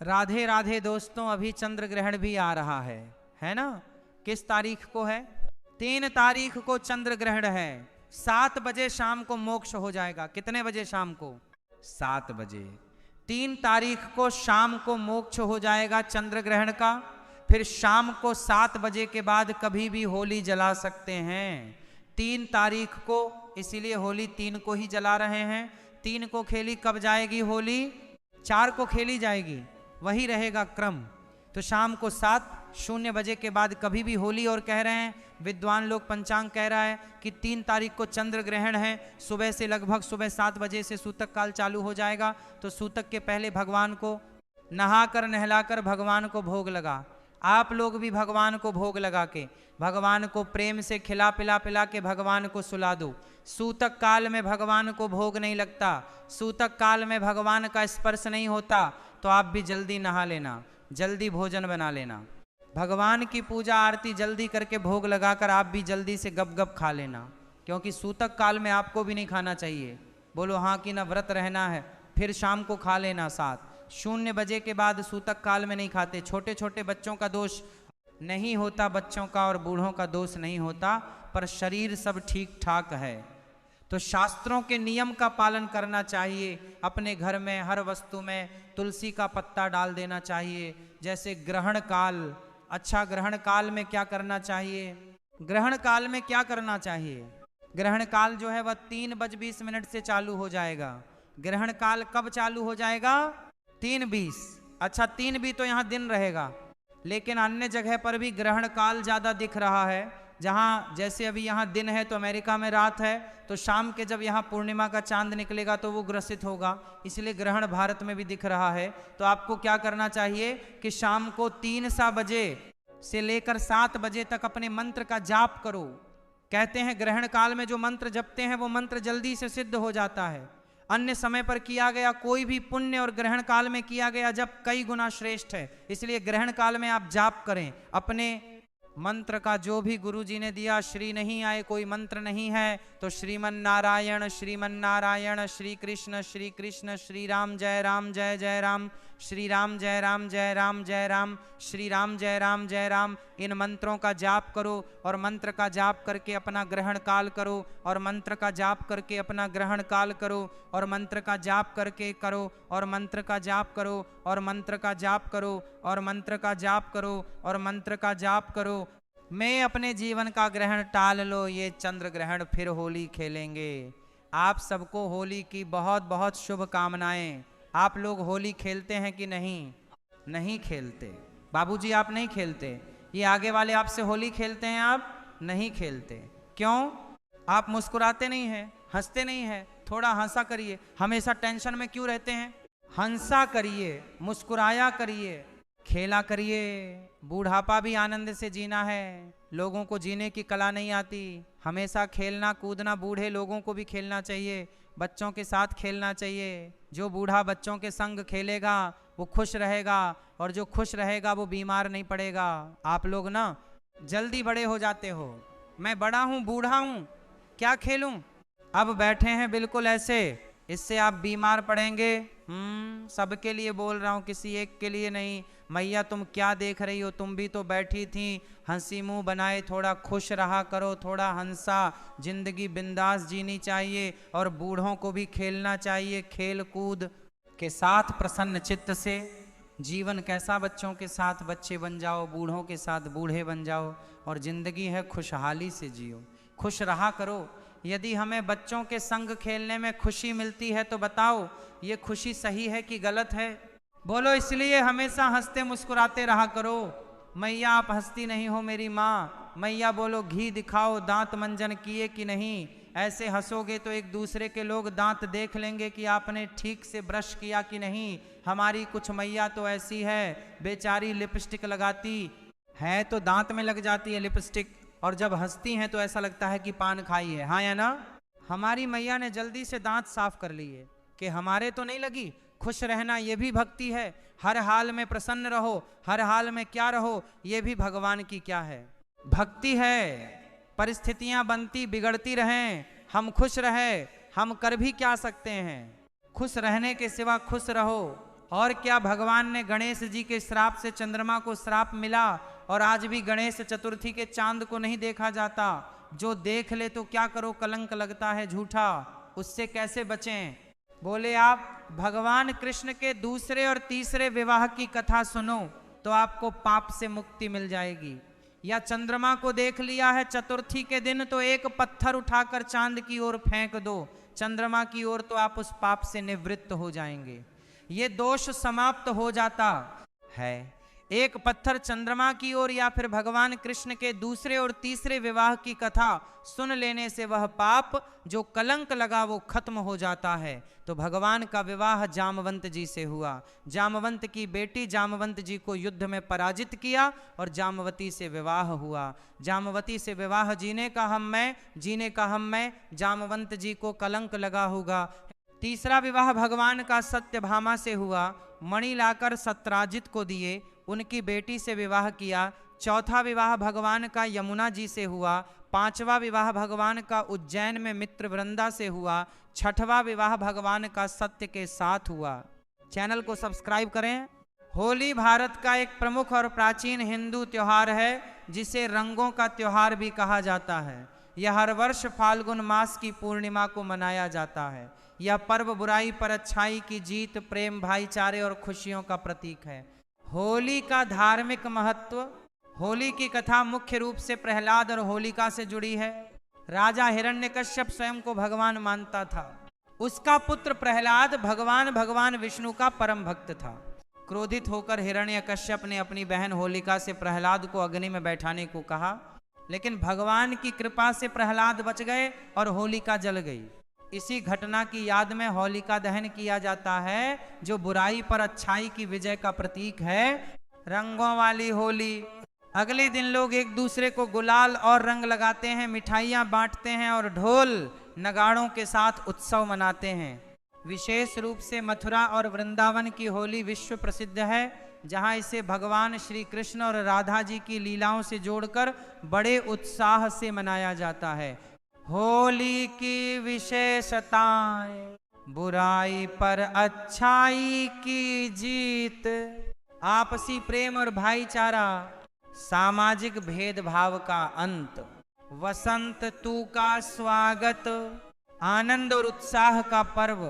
राधे राधे दोस्तों, अभी चंद्र ग्रहण भी आ रहा है ना। किस तारीख को है? 3 तारीख को चंद्र ग्रहण है। 7 बजे शाम को मोक्ष हो जाएगा। कितने बजे शाम को? 7 बजे। 3 तारीख को शाम को मोक्ष हो जाएगा चंद्र ग्रहण का। फिर शाम को 7 बजे के बाद कभी भी होली जला सकते हैं। 3 तारीख को, इसीलिए होली 3 को ही जला रहे हैं। 3 को खेली, कब जाएगी होली? 4 को खेली जाएगी, वही रहेगा क्रम। तो शाम को 7:00 बजे के बाद कभी भी होली। और कह रहे हैं विद्वान लोग, पंचांग कह रहा है कि 3 तारीख को चंद्र ग्रहण है। सुबह से लगभग सुबह 7 बजे से सूतक काल चालू हो जाएगा। तो सूतक के पहले भगवान को नहाकर नहलाकर भगवान को भोग लगा। आप लोग भी भगवान को भोग लगा के भगवान को प्रेम से खिला पिला के भगवान को सुला दो। सूतक काल में भगवान को भोग नहीं लगता, सूतक काल में भगवान का स्पर्श नहीं होता। तो आप भी जल्दी नहा लेना, जल्दी भोजन बना लेना, भगवान की पूजा आरती जल्दी करके भोग लगाकर आप भी जल्दी से गप गप खा लेना। क्योंकि सूतक काल में आपको भी नहीं खाना चाहिए। बोलो हाँ कि ना, व्रत रहना है। फिर शाम को खा लेना 7:00 बजे के बाद सूतक काल में नहीं खाते। छोटे छोटे बच्चों का दोष नहीं होता, बच्चों का और बूढ़ों का दोष नहीं होता, पर शरीर सब ठीक ठाक है। तो शास्त्रों के नियम का पालन करना चाहिए। अपने घर में हर वस्तु में तुलसी का पत्ता डाल देना चाहिए। जैसे ग्रहण काल, अच्छा ग्रहण काल में क्या करना चाहिए? ग्रहण काल में क्या करना चाहिए? ग्रहण काल जो है वह 3:20 से चालू हो जाएगा। ग्रहण काल कब चालू हो जाएगा? 3:20। अच्छा 3 तो यहाँ दिन रहेगा, लेकिन अन्य जगह पर भी ग्रहण काल ज्यादा दिख रहा है। जहाँ जैसे अभी यहाँ दिन है तो अमेरिका में रात है, तो शाम के जब यहाँ पूर्णिमा का चांद निकलेगा तो वो ग्रसित होगा, इसलिए ग्रहण भारत में भी दिख रहा है। तो आपको क्या करना चाहिए कि शाम को 3 बजे से लेकर 7 बजे तक अपने मंत्र का जाप करो। कहते हैं ग्रहण काल में जो मंत्र जपते हैं वो मंत्र जल्दी से सिद्ध हो जाता है। अन्य समय पर किया गया कोई भी पुण्य और ग्रहण काल में किया गया जब कई गुना श्रेष्ठ है। इसलिए ग्रहण काल में आप जाप करें अपने मंत्र का, जो भी गुरु जी ने दिया। श्री नहीं आए कोई मंत्र नहीं है तो श्रीमन नारायण श्री कृष्ण श्री राम जय जय राम, श्री राम जय राम जय राम, श्री राम जय राम। इन मंत्रों का जाप करो और मंत्र का जाप करके अपना ग्रहण काल करो, और मंत्र का जाप करके अपना ग्रहण काल करो, और मंत्र का जाप करके करो, और मंत्र का जाप करो, और मंत्र का जाप करो, और मंत्र का जाप करो, और मंत्र का जाप करो। मैं अपने जीवन का ग्रहण टाल लो, ये चंद्र ग्रहण फिर होली खेलेंगे। आप सबको होली की बहुत बहुत शुभकामनाएं। आप लोग होली खेलते हैं कि नहीं? नहीं खेलते। बाबूजी आप नहीं खेलते, ये आगे वाले आपसे होली खेलते हैं, आप नहीं खेलते। क्यों? आप मुस्कुराते नहीं हैं, हंसते नहीं हैं। थोड़ा हंसा करिए। हमेशा टेंशन में क्यों रहते हैं? हंसा करिए, मुस्कुराया करिए, खेला करिए। बूढ़ापा भी आनंद से जीना है। लोगों को जीने की कला नहीं आती। हमेशा खेलना कूदना, बूढ़े लोगों को भी खेलना चाहिए, बच्चों के साथ खेलना चाहिए। जो बूढ़ा बच्चों के संग खेलेगा वो खुश रहेगा, और जो खुश रहेगा वो बीमार नहीं पड़ेगा। आप लोग ना जल्दी बड़े हो जाते हो। मैं बड़ा हूँ, बूढ़ा हूँ, क्या खेलूं? अब बैठे हैं बिल्कुल ऐसे, इससे आप बीमार पड़ेंगे। सबके लिए बोल रहा हूँ, किसी एक के लिए नहीं। मैया तुम क्या देख रही हो? तुम भी तो बैठी थी, हंसी मुंह बनाए थोड़ा खुश रहा करो, थोड़ा हंसा। जिंदगी बिंदास जीनी चाहिए, और बूढ़ों को भी खेलना चाहिए। खेल कूद के साथ प्रसन्न चित्त से जीवन कैसा, बच्चों के साथ बच्चे बन जाओ, बूढ़ों के साथ बूढ़े बन जाओ, और जिंदगी है खुशहाली से जियो, खुश रहा करो। यदि हमें बच्चों के संग खेलने में खुशी मिलती है तो बताओ ये खुशी सही है कि गलत है? बोलो। इसलिए हमेशा हंसते मुस्कुराते रहा करो। मैया आप हंसती नहीं हो मेरी माँ। मैया बोलो घी दिखाओ, दांत मंजन किए कि नहीं? ऐसे हंसोगे तो एक दूसरे के लोग दांत देख लेंगे कि आपने ठीक से ब्रश किया कि नहीं। हमारी कुछ मैया तो ऐसी है, बेचारी लिपस्टिक लगाती है तो दांत में लग जाती है लिपस्टिक, और जब हंसती हैं तो ऐसा लगता है कि पान खाई है। हाँ या ना? हमारी मैया ने जल्दी से दांत साफ कर लिए कि हमारे तो नहीं लगी। खुश रहना ये भी भक्ति है। हर हाल में प्रसन्न रहो, हर हाल में क्या रहो, ये भी भगवान की क्या है? भक्ति है। परिस्थितियां बनती बिगड़ती रहें, हम खुश रहे, हम कर भी क्या सकते हैं? खुश रहने के सिवा खुश रहो। और क्या भगवान ने गणेश जी के श्राप से चंद्रमा को श्राप मिला और आज भी गणेश चतुर्थी के चांद को नहीं देखा जाता? जो देख ले तो क्या करो, कलंक लगता है झूठा, उससे कैसे बचें? बोले आप भगवान कृष्ण के दूसरे और तीसरे विवाह की कथा सुनो तो आपको पाप से मुक्ति मिल जाएगी। या चंद्रमा को देख लिया है चतुर्थी के दिन तो एक पत्थर उठाकर चांद की ओर फेंक दो, चंद्रमा की ओर, तो आप उस पाप से निवृत्त हो जाएंगे, ये दोष समाप्त हो जाता है। एक पत्थर चंद्रमा की ओर या फिर भगवान कृष्ण के दूसरे और तीसरे विवाह की कथा सुन लेने से वह पाप जो कलंक लगा वो खत्म हो जाता है। तो भगवान का विवाह जामवंत जी से हुआ। जामवंत की बेटी जामवंत जी को युद्ध में पराजित किया और जामवती से विवाह हुआ। जामवती से विवाह जीने का हम मैं, जीने का हम मैं, जामवंत जी को कलंक लगा होगा। तीसरा विवाह भगवान का सत्यभामा से हुआ, मणि लाकर सत्राजित को दिए, उनकी बेटी से विवाह किया। चौथा विवाह भगवान का यमुना जी से हुआ। पांचवा विवाह भगवान का उज्जैन में मित्रवृंदा से हुआ। छठवां विवाह भगवान का सत्य के साथ हुआ। चैनल को सब्सक्राइब करें। होली भारत का एक प्रमुख और प्राचीन हिंदू त्योहार है जिसे रंगों का त्योहार भी कहा जाता है। यह हर वर्ष फाल्गुन मास की पूर्णिमा को मनाया जाता है। यह पर्व बुराई पर अच्छाई की जीत, प्रेम, भाईचारे और खुशियों का प्रतीक है। होली का धार्मिक महत्व। होली की कथा मुख्य रूप से प्रहलाद और होलिका से जुड़ी है। राजा हिरण्यकश्यप स्वयं को भगवान मानता था। उसका पुत्र प्रहलाद भगवान विष्णु का परम भक्त था। क्रोधित होकर हिरण्यकश्यप ने अपनी बहन होलिका से प्रहलाद को अग्नि में बैठाने को कहा, लेकिन भगवान की कृपा से प्रहलाद बच गए और होलिका जल गई। इसी घटना की याद में होलिका दहन किया जाता है, जो बुराई पर अच्छाई की विजय का प्रतीक है। रंगों वाली होली। अगले दिन लोग एक दूसरे को गुलाल और रंग लगाते हैं, मिठाइयाँ बांटते हैं और ढोल नगाड़ों के साथ उत्सव मनाते हैं। विशेष रूप से मथुरा और वृंदावन की होली विश्व प्रसिद्ध है, जहाँ इसे भगवान श्री कृष्ण और राधा जी की लीलाओं से जोड़कर बड़े उत्साह से मनाया जाता है। होली की विशेषताएं। बुराई पर अच्छाई की जीत, आपसी प्रेम और भाईचारा, सामाजिक भेदभाव का अंत, वसंत ऋतु का स्वागत, आनंद और उत्साह का पर्व,